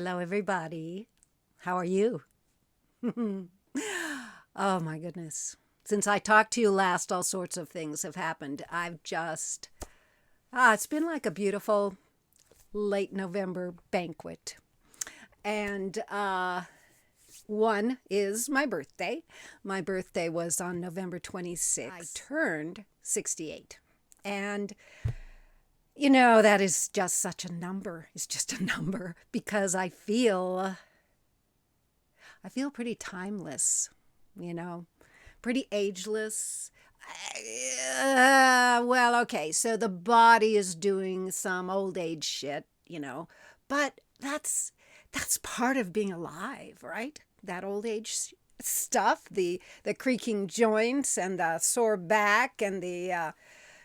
Hello, everybody. How are you? Oh, my goodness. Since I talked to you last, all sorts of things have happened. It's been like a beautiful late November banquet. And one is my birthday. My birthday was on November 26th. I turned 68. And that is just such a number. It's just a number because I feel pretty timeless, you know, pretty ageless. Well, okay, so the body is doing some old age shit, but that's part of being alive, right? That old age stuff, the creaking joints and the sore back and the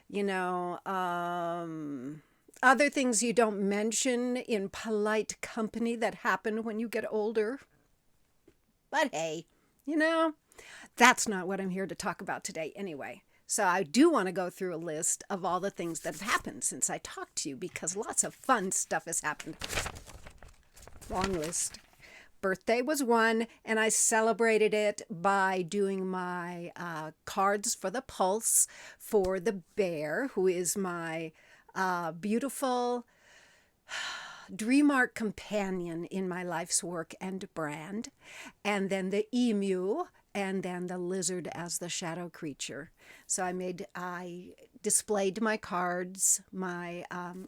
you know, other things you don't mention in polite company that happen when you get older. But hey, you know, that's not what I'm here to talk about today anyway. So I do want to go through a list of all the things that have happened since I talked to you because lots of fun stuff has happened. Long list. Birthday was one, and I celebrated it by doing my cards for the pulse for the bear, who is my beautiful dream art companion in my life's work and brand, and then the emu, and then the lizard as the shadow creature. So I displayed my cards, my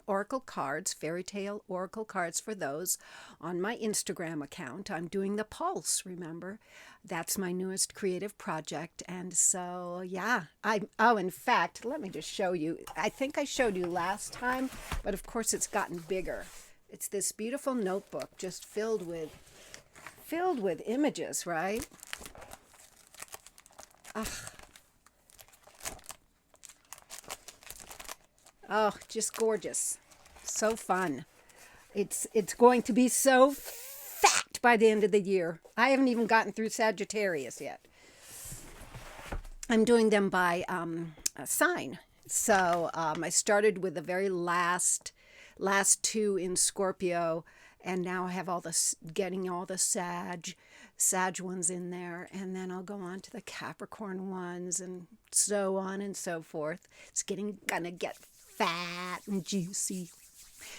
oracle cards, fairy tale oracle cards for those on my Instagram account. I'm doing the pulse, remember? That's my newest creative project. And so, yeah, in fact, let me just show you. I think I showed you last time, but of course it's gotten bigger. It's this beautiful notebook just filled with images, right? Ugh. Oh, just gorgeous. So fun. It's going to be so fat by the end of the year. I haven't even gotten through Sagittarius yet. I'm doing them by a sign. So I started with the very last two in Scorpio, and now I have getting all the Sag ones in there, and then I'll go on to the Capricorn ones, and so on and so forth. It's gonna get fat and juicy.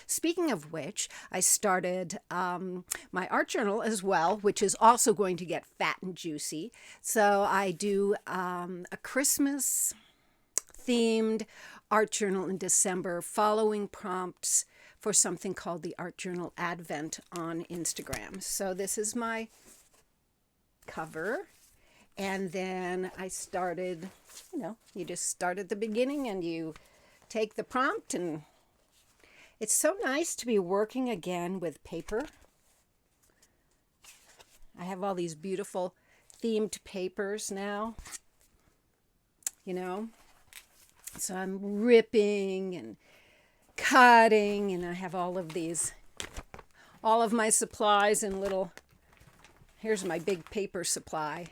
Speaking of which, I started my art journal as well, which is also going to get fat and juicy. So I do a Christmas themed art journal in December, following prompts for something called the Art Journal Advent on Instagram. So this is my cover. And then I started, you just start at the beginning and you take the prompt, and it's so nice to be working again with paper. I have all these beautiful themed papers now, So I'm ripping and cutting, and I have all of my supplies in here's my big paper supply.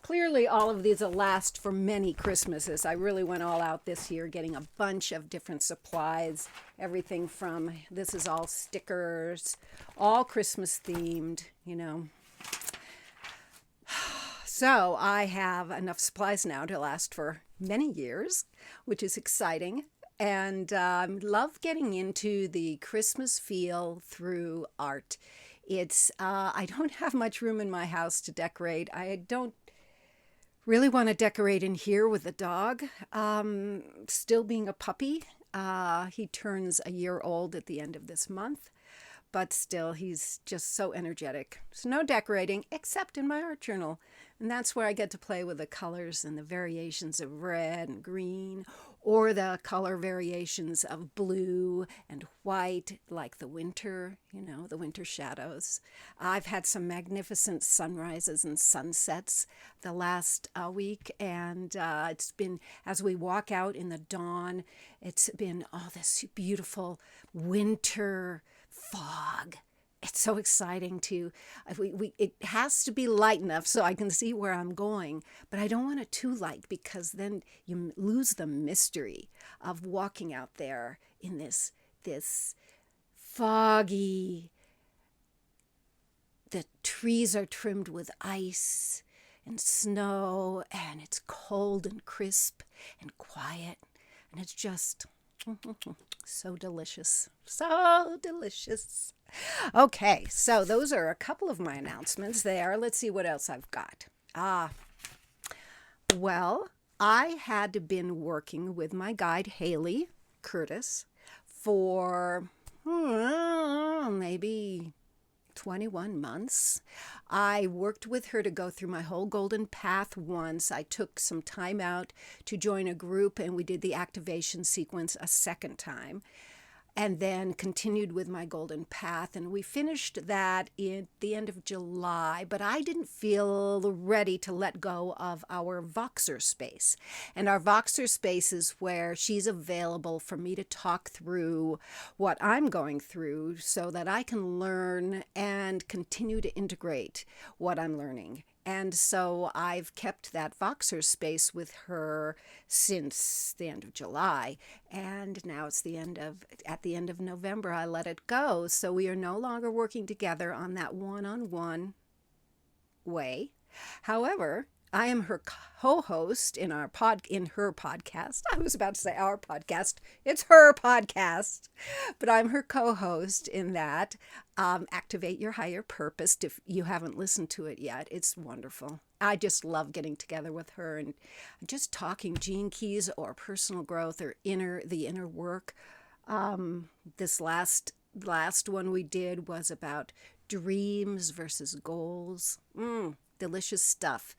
Clearly, all of these will last for many Christmases. I really went all out this year getting a bunch of different supplies. Everything from, this is all stickers, all Christmas themed, So I have enough supplies now to last for many years, which is exciting. And love getting into the Christmas feel through art. I don't have much room in my house to decorate. I don't really want to decorate in here with the dog. Still being a puppy. He turns a year old at the end of this month. But still, he's just so energetic. So no decorating, except in my art journal. And that's where I get to play with the colors and the variations of red and green, or the color variations of blue and white, like the winter, the winter shadows. I've had some magnificent sunrises and sunsets the last week, and it's been, as we walk out in the dawn, it's been all this beautiful winter fog. It's so exciting it has to be light enough so I can see where I'm going, but I don't want it too light because then you lose the mystery of walking out there in this foggy. The trees are trimmed with ice and snow, and it's cold and crisp and quiet, and it's just so delicious. So delicious. Okay, so those are a couple of my announcements there. Let's see what else I've got. Well, I had been working with my guide, Haley Curtis, for maybe 21 months. I worked with her to go through my whole golden path once. I took some time out to join a group, and we did the activation sequence a second time, and then continued with my golden path. And we finished that at the end of July, but I didn't feel ready to let go of our Voxer space. And our Voxer space is where she's available for me to talk through what I'm going through so that I can learn and continue to integrate what I'm learning. And so I've kept that Voxer space with her since the end of July, and now it's at the end of November I let it go. So we are no longer working together on that one-on-one way. However, I am her co-host in her podcast. I was about to say our podcast. It's her podcast, but I'm her co-host in that. Activate Your Higher Purpose. If you haven't listened to it yet, it's wonderful. I just love getting together with her and just talking gene keys or personal growth or the inner work. This last one we did was about dreams versus goals. Delicious stuff.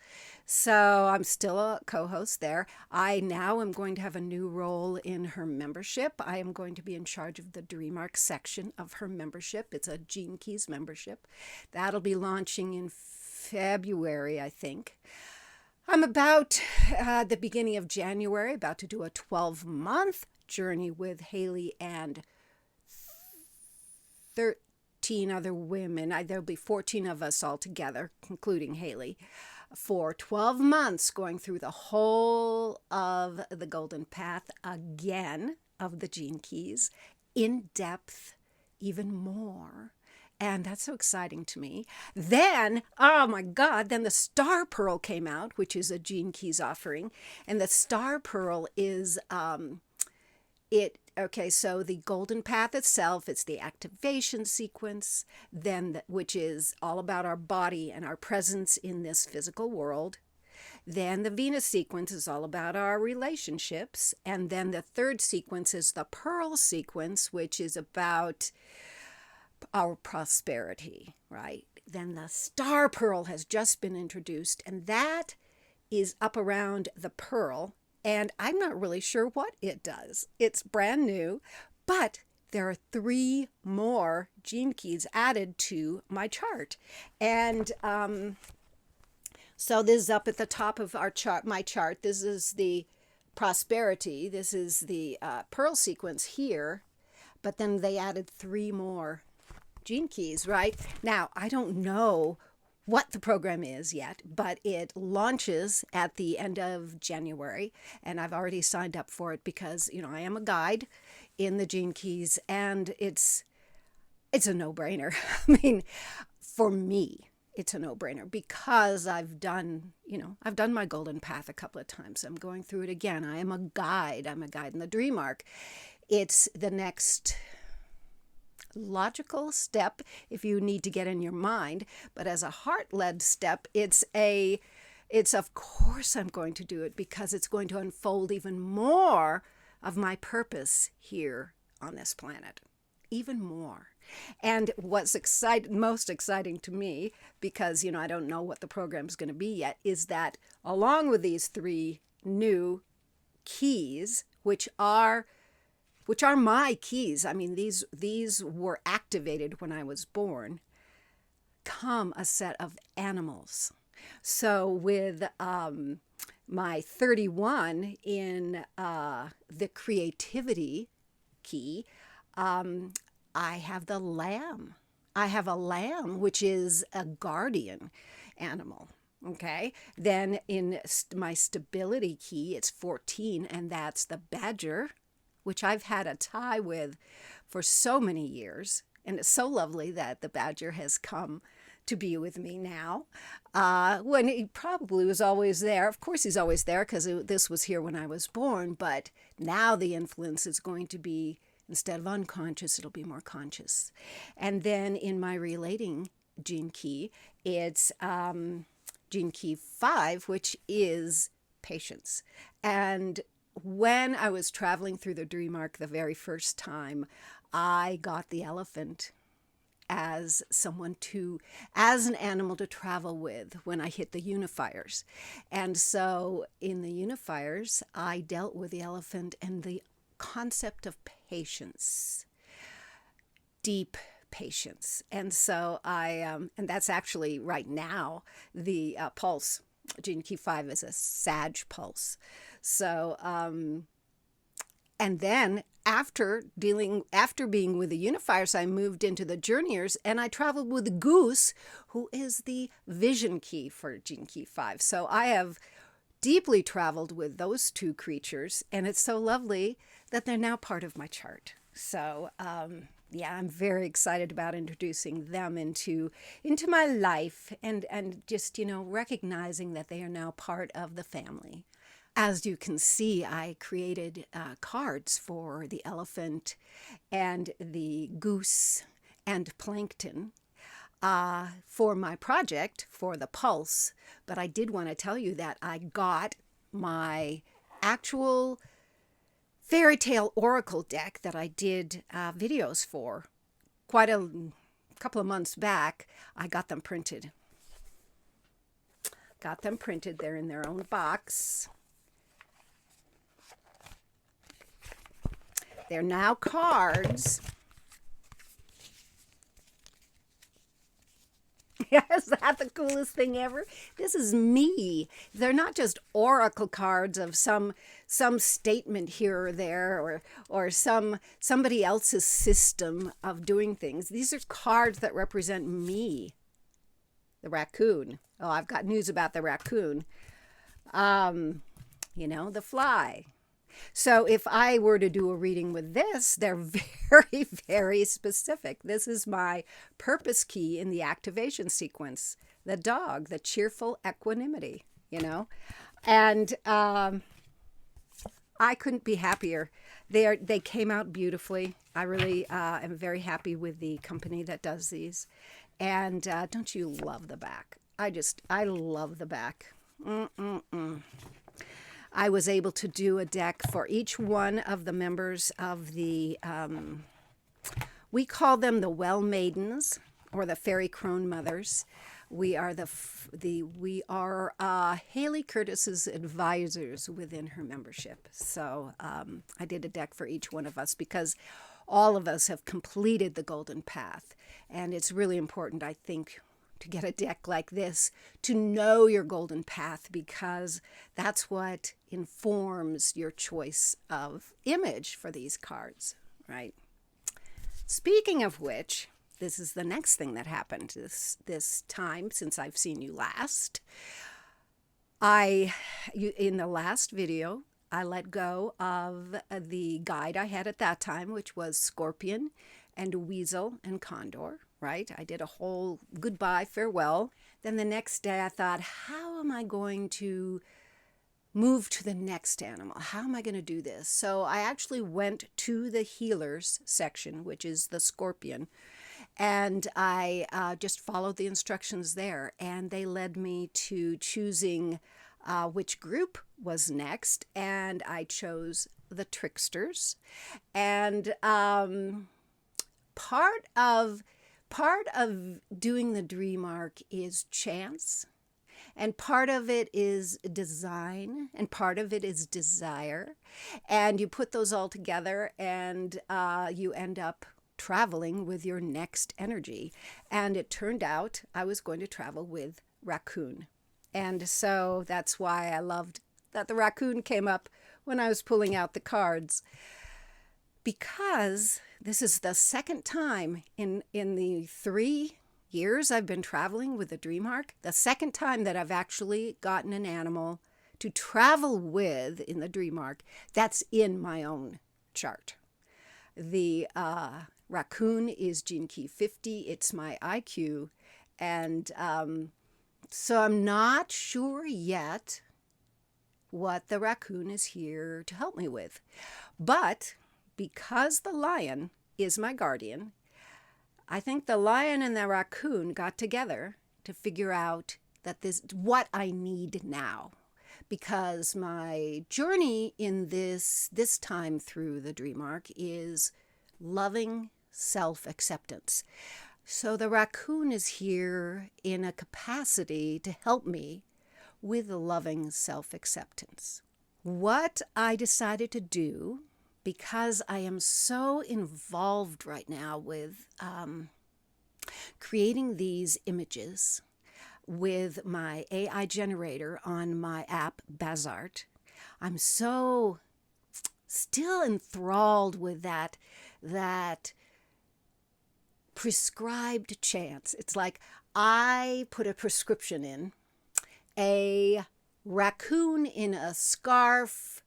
So I'm still a co-host there. I now am going to have a new role in her membership. I am going to be in charge of the Dream Arc section of her membership. It's a Gene Keys membership. That'll be launching in February, I think. I'm about the beginning of January, about to do a 12-month journey with Haley and 13 other women. There'll be 14 of us all together, including Haley, for 12 months going through the whole of the Golden Path again of the Gene Keys in depth, even more. And that's so exciting to me. Then, oh my God, then the Star Pearl came out, which is a Gene Keys offering. And the Star Pearl is so the Golden Path itself, it's the activation sequence, then which is all about our body and our presence in this physical world. Then the Venus sequence is all about our relationships. And then the third sequence is the Pearl sequence, which is about our prosperity, right? Then the Star Pearl has just been introduced, and that is up around the Pearl. And I'm not really sure what it does. It's brand new, but there are 3 more Gene Keys added to my chart. And so this is up at the top of my chart. This is the prosperity. This is the Pearl sequence here. But then they added 3 more Gene Keys, right? Now, I don't know what the program is yet, but it launches at the end of January, and I've already signed up for it because, I am a guide in the Gene Keys, and it's a no-brainer. I mean, for me, it's a no-brainer because I've done my Golden Path a couple of times. I'm going through it again. I am a guide. I'm a guide in the Dream Arc. It's the next logical step if you need to get in your mind, but as a heart-led step, it's of course I'm going to do it because it's going to unfold even more of my purpose here on this planet, even more. And what's most exciting to me, because I don't know what the program's going to be yet, is that along with these 3 new keys, which are my keys. I mean, these were activated when I was born, come a set of animals. So with my 31 in the creativity key, I have the lamb. I have a lamb, which is a guardian animal. Okay. Then in my stability key, it's 14, and that's the badger. which I've had a tie with for so many years. And it's so lovely that the badger has come to be with me now, when he probably was always there. Of course, he's always there because this was here when I was born. But now the influence is going to be, instead of unconscious, it'll be more conscious. And then in my relating gene key, it's gene key 5, which is patience. And when I was traveling through the dream arc the very first time, I got the elephant as as an animal to travel with when I hit the unifiers. And so in the unifiers, I dealt with the elephant and the concept of patience, deep patience. And so and that's actually right now the pulse. Gene key 5 is a Sag pulse. So, and then after being with the unifiers, I moved into the journeyers, and I traveled with the goose, who is the vision key for gene key 5. So I have deeply traveled with those two creatures, and it's so lovely that they're now part of my chart. So yeah, I'm very excited about introducing them into my life, and just, recognizing that they are now part of the family. As you can see, I created cards for the elephant and the goose and plankton for my project for the pulse. But I did want to tell you that I got my actual fairy tale oracle deck that I did videos for quite a couple of months back. I got them printed. They're in their own box. They're now cards. Is that the coolest thing ever? This is me. They're not just oracle cards of some statement here or there, or somebody else's system of doing things. These are cards that represent me, the raccoon. Oh, I've got news about the raccoon. The fly. So if I were to do a reading with this, they're very, very specific. This is my purpose key in the activation sequence, the dog, the cheerful equanimity, And I couldn't be happier. They came out beautifully. I really am very happy with the company that does these. And don't you love the back? I love the back. I was able to do a deck for each one of the members of the, we call them the Well Maidens, or the Fairy Crone Mothers. We are Haley Curtis's advisors within her membership. So I did a deck for each one of us because all of us have completed the Golden Path. And it's really important, I think, to get a deck like this, to know your golden path, because that's what informs your choice of image for these cards, right? Speaking of which, this is the next thing that happened this time since I've seen you last. In the last video, I let go of the guide I had at that time, which was Scorpion and Weasel and Condor. Right? I did a whole goodbye, farewell. Then the next day I thought, how am I going to move to the next animal? How am I going to do this? So I actually went to the healers section, which is the scorpion, and I just followed the instructions there, and they led me to choosing which group was next, and I chose the tricksters. And part of doing the dream arc is chance, and part of it is design, and part of it is desire, and you put those all together, and you end up traveling with your next energy. And it turned out I was going to travel with Raccoon, and so that's why I loved that the raccoon came up when I was pulling out the cards, because this is the second time in the 3 years I've been traveling with the Dream Arc, the second time that I've actually gotten an animal to travel with in the Dream Arc that's in my own chart. The Raccoon is gene key 50. It's my IQ. And so I'm not sure yet what the Raccoon is here to help me with. But because the lion is my guardian, I think the lion and the Raccoon got together to figure out that this what I need now. Because my journey in this time through the dream arc is loving self-acceptance. So the Raccoon is here in a capacity to help me with loving self-acceptance. What I decided to do, because I am so involved right now with creating these images with my AI generator on my app, Bazart. I'm so still enthralled with that prescribed chance. It's like I put a prescription in, a raccoon in a scarf,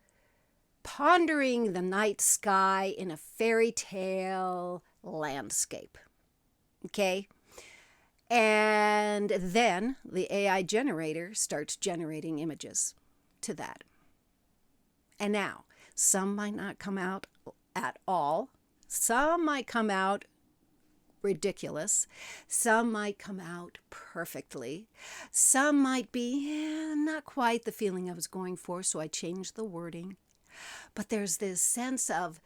pondering the night sky in a fairy tale landscape. Okay? And then the AI generator starts generating images to that. And now, some might not come out at all. Some might come out ridiculous. Some might come out perfectly. Some might be not quite the feeling I was going for, so I changed the wording. But there's this sense of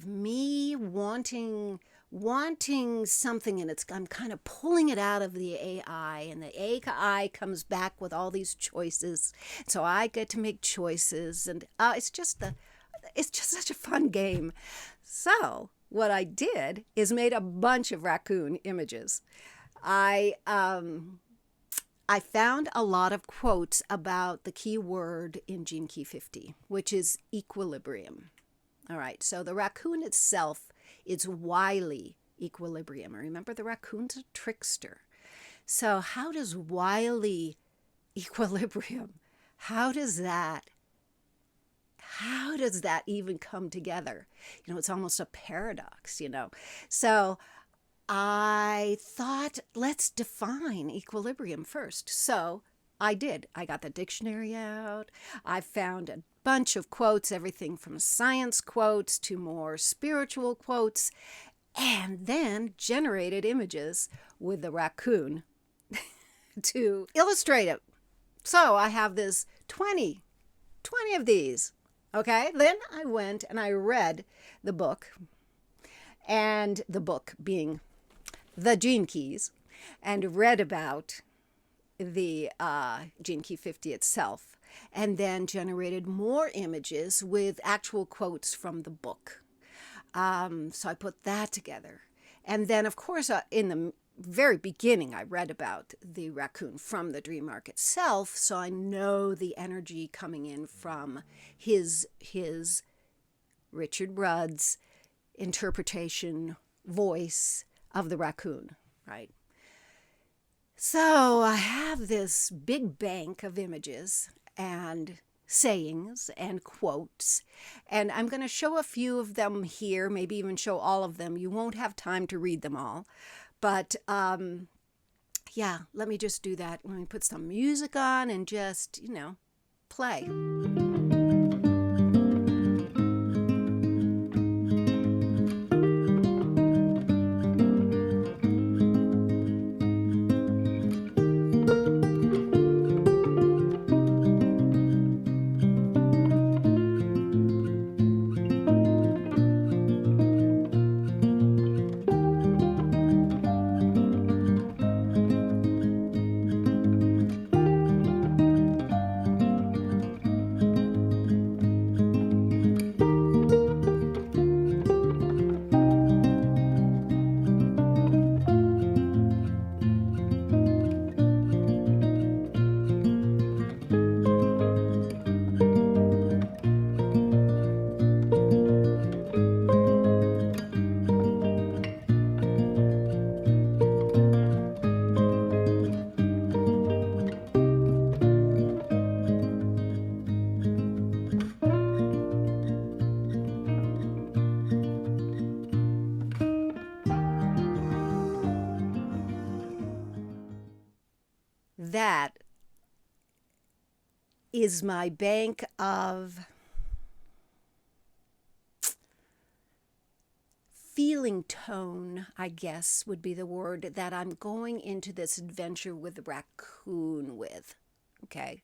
me wanting something, and I'm kind of pulling it out of the AI, and the AI comes back with all these choices, so I get to make choices, and it's just such a fun game. So what I did is made a bunch of raccoon images. I found a lot of quotes about the key word in Gene Key 50, which is equilibrium. All right, so the raccoon itself is wily equilibrium. Remember, the raccoon's a trickster. So how does wily equilibrium, how does that even come together? It's almost a paradox, So I thought, let's define equilibrium first. So I did. I got the dictionary out. I found a bunch of quotes, everything from science quotes to more spiritual quotes, and then generated images with the raccoon to illustrate it. So I have this 20 of these. Okay, then I went and I read the book, and the book being The Gene Keys, and read about the Gene Key 50 itself, and then generated more images with actual quotes from the book. So I put that together. And then, of course, in the very beginning, I read about the raccoon from the dream arc itself, so I know the energy coming in from his Richard Rudd's interpretation, voice of the raccoon, right? So I have this big bank of images and sayings and quotes, and I'm going to show a few of them here, maybe even show all of them. You won't have time to read them all, but yeah, let me just do that. Let me put some music on and just, play. that is my bank of feeling tone, I guess would be the word, that I'm going into this adventure with Raccoon with. Okay.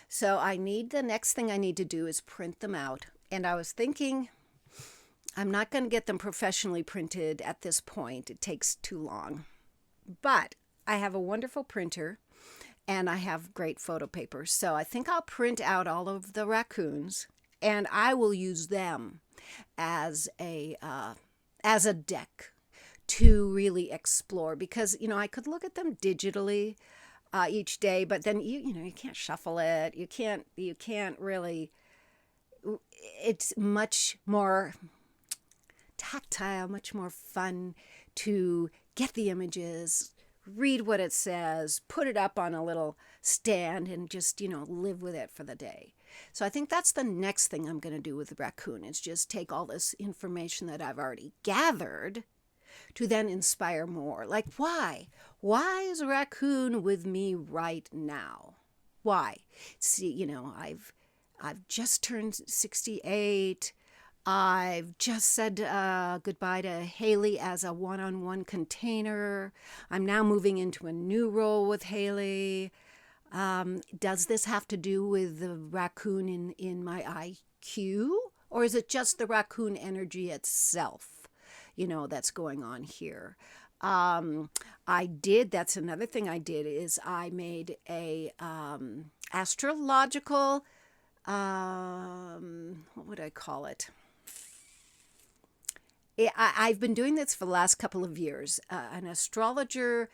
So the next thing I need to do is print them out. And I was thinking, I'm not going to get them professionally printed at this point. It takes too long. But I have a wonderful printer and I have great photo paper. So I think I'll print out all of the raccoons and I will use them as a deck to really explore, because I could look at them digitally each day, but then you can't shuffle it. You can't really. It's much more tactile, much more fun to get the images, read what it says, put it up on a little stand, and just live with it for the day. So I think that's the next thing I'm going to do with the Raccoon, is just take all this information that I've already gathered to then inspire more. Like, why? Why is a Raccoon with me right now? Why? See, I've just turned 68. I've just said goodbye to Haley as a one-on-one container. I'm now moving into a new role with Haley. Does this have to do with the raccoon in my IQ? Or is it just the raccoon energy itself, that's going on here? That's another thing I did, is I made a astrological, what would I call it? I've been doing this for the last couple of years. An astrologer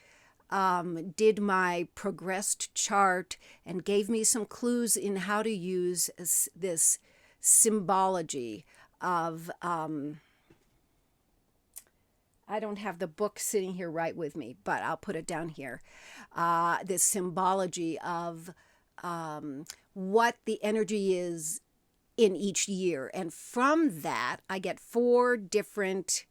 did my progressed chart and gave me some clues in how to use this symbology of, I don't have the book sitting here right with me, but I'll put it down here. This symbology of what the energy is in each year. And from that, I get 4 different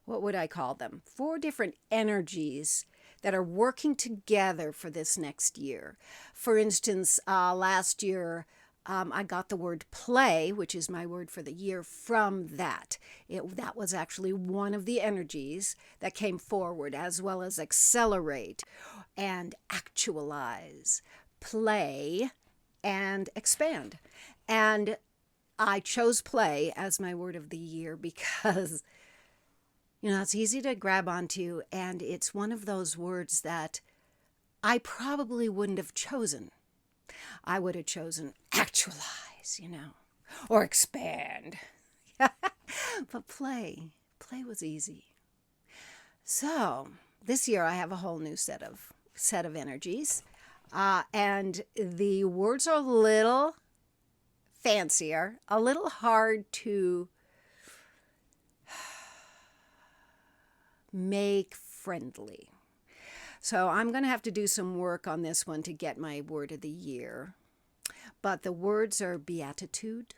what would I call them? 4 different energies that are working together for this next year. For instance, last year, I got the word play, which is my word for the year, from that. That was actually one of the energies that came forward, as well as accelerate and actualize, play, and expand. And I chose play as my word of the year because it's easy to grab onto, and it's one of those words that I probably wouldn't have chosen. I would have chosen actualize, or expand. But play was easy. So this year I have a whole new set of energies, and the words are a little fancier, a little hard to make friendly. So I'm going to have to do some work on this one to get my word of the year. But the words are beatitude,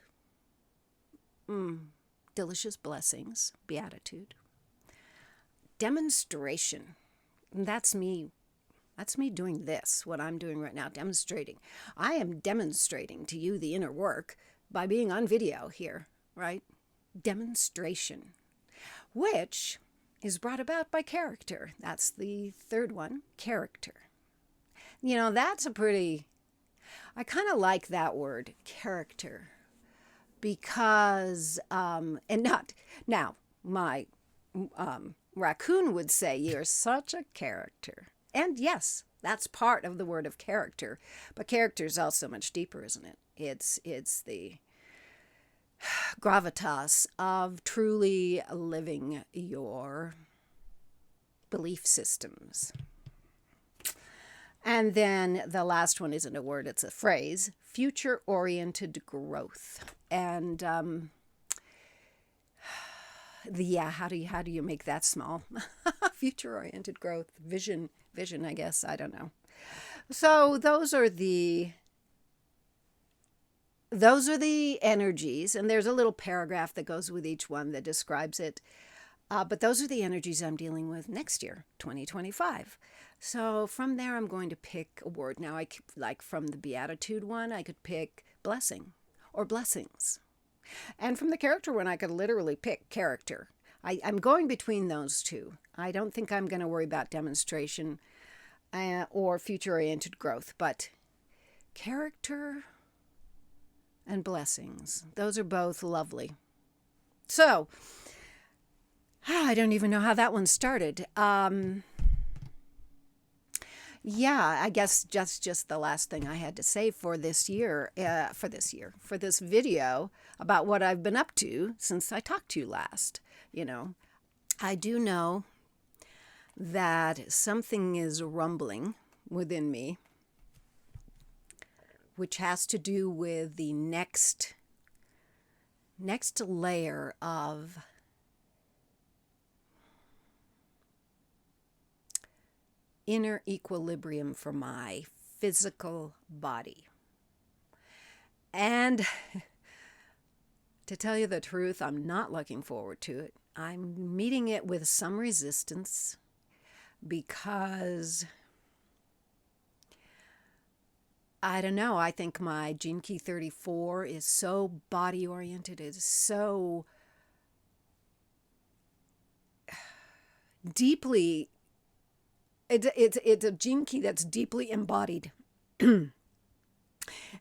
delicious blessings, beatitude, demonstration. And that's me doing this, what I'm doing right now, demonstrating. I am demonstrating to you the inner work by being on video here, right? Demonstration, which is brought about by character. That's the third one, character. That's I kind of like that word, character, because, my raccoon would say, you're such a character. And yes, that's part of the word of character, but character is also much deeper, isn't it? It's the gravitas of truly living your belief systems. And then the last one isn't a word, it's a phrase, future-oriented growth. And how do you make that small? Future-oriented growth, vision, I guess, I don't know. So those are the energies, and there's a little paragraph that goes with each one that describes it. But those are the energies I'm dealing with next year, 2025. So from there, I'm going to pick a word. Now, like from the Beatitude one, I could pick blessing or blessings. And from the character one, I could literally pick character. I'm going between those two. I don't think I'm going to worry about demonstration or future-oriented growth, but character and blessings. Those are both lovely. So, I don't even know how that one started. Yeah, I guess just the last thing I had to say for this video about what I've been up to since I talked to you last. I do know that something is rumbling within me, which has to do with the next layer of inner equilibrium for my physical body. And to tell you the truth, I'm not looking forward to it. I'm meeting it with some resistance because I don't know. I think my gene key 34 is so body oriented. It's so deeply. It's a gene key that's deeply embodied. And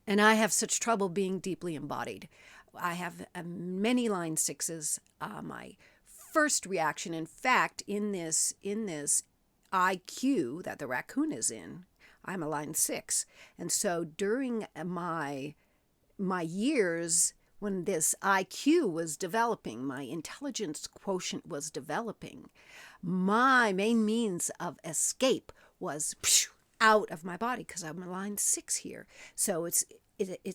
I have such trouble being deeply embodied. I have many line 6s. My first reaction, in fact, in this IQ that the raccoon is in, I'm a line 6. And so during my years when this IQ was developing, my intelligence quotient was developing, my main means of escape was out of my body because I'm a line 6 here. So it's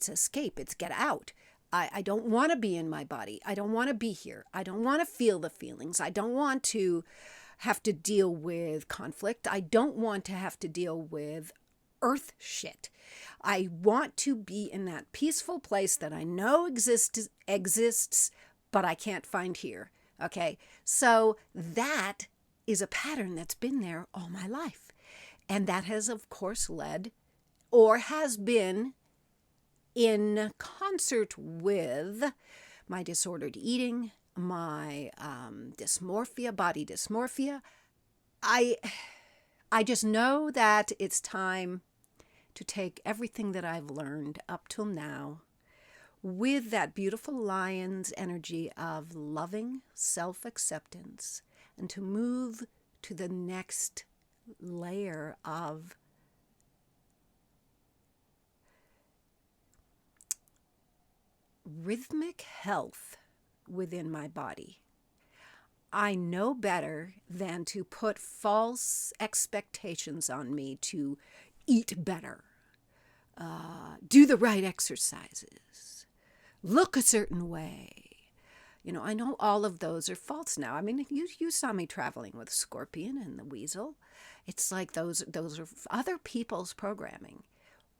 escape. It's get out. I don't want to be in my body. I don't want to be here. I don't want to feel the feelings. I don't want to have to deal with conflict. I don't want to have to deal with earth shit. I want to be in that peaceful place that I know exists, but I can't find here. Okay? So that is a pattern that's been there all my life. And that has, of course, led or has been in concert with my disordered eating, my dysmorphia, body dysmorphia. I just know that it's time to take everything that I've learned up till now with that beautiful lion's energy of loving self-acceptance and to move to the next layer of rhythmic health within my body. I know better than to put false expectations on me to eat better, do the right exercises, look a certain way. I know all of those are false now. I mean, you saw me traveling with Scorpion and the Weasel. It's like those are other people's programming.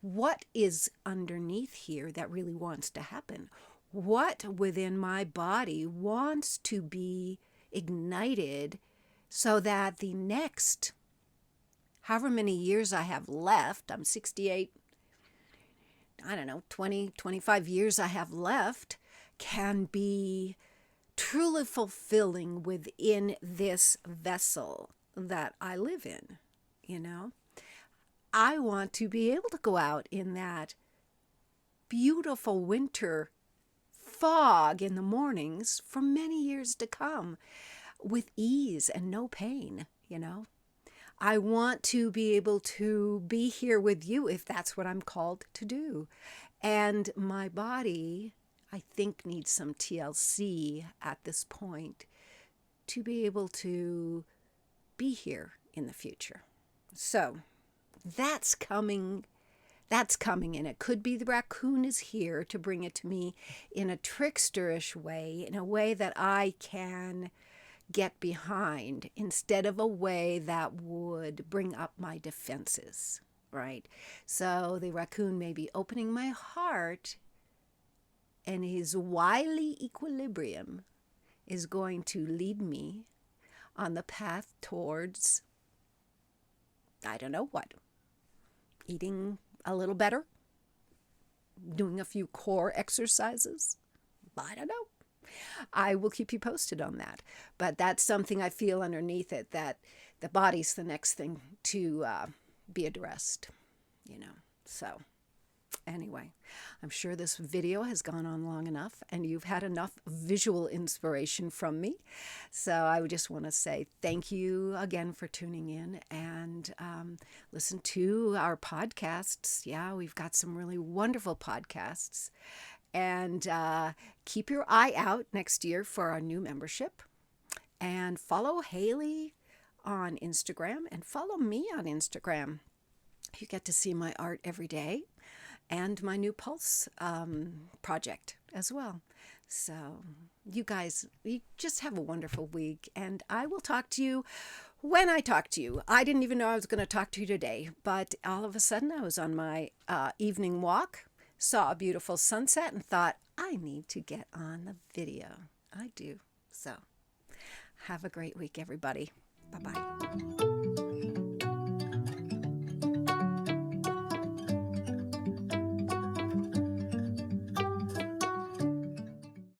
What is underneath here that really wants to happen? What within my body wants to be ignited so that the next however many years I have left, I'm 68, 20, 25 years I have left, can be truly fulfilling within this vessel that I live in, I want to be able to go out in that beautiful winter fog in the mornings for many years to come with ease and no pain, I want to be able to be here with you if that's what I'm called to do. And my body, I think, needs some TLC at this point to be able to be here in the future. So that's coming. And it could be the raccoon is here to bring it to me in a tricksterish way, in a way that I can get behind instead of a way that would bring up my defenses, right? So the raccoon may be opening my heart, and his wily equilibrium is going to lead me on the path towards, I don't know what, eating a little better, doing a few core exercises. I don't know. I will keep you posted on that. But that's something I feel underneath it, that the body's the next thing to be addressed, So anyway, I'm sure this video has gone on long enough and you've had enough visual inspiration from me. So I would just want to say thank you again for tuning in and listen to our podcasts. Yeah, we've got some really wonderful podcasts. And keep your eye out next year for our new membership. And follow Haley on Instagram and follow me on Instagram. You get to see my art every day and my new Pulse project as well. So you guys, you just have a wonderful week. And I will talk to you when I talk to you. I didn't even know I was going to talk to you today. But all of a sudden I was on my evening walk, saw a beautiful sunset and thought, I need to get on the video. I do. So have a great week, everybody. Bye-bye.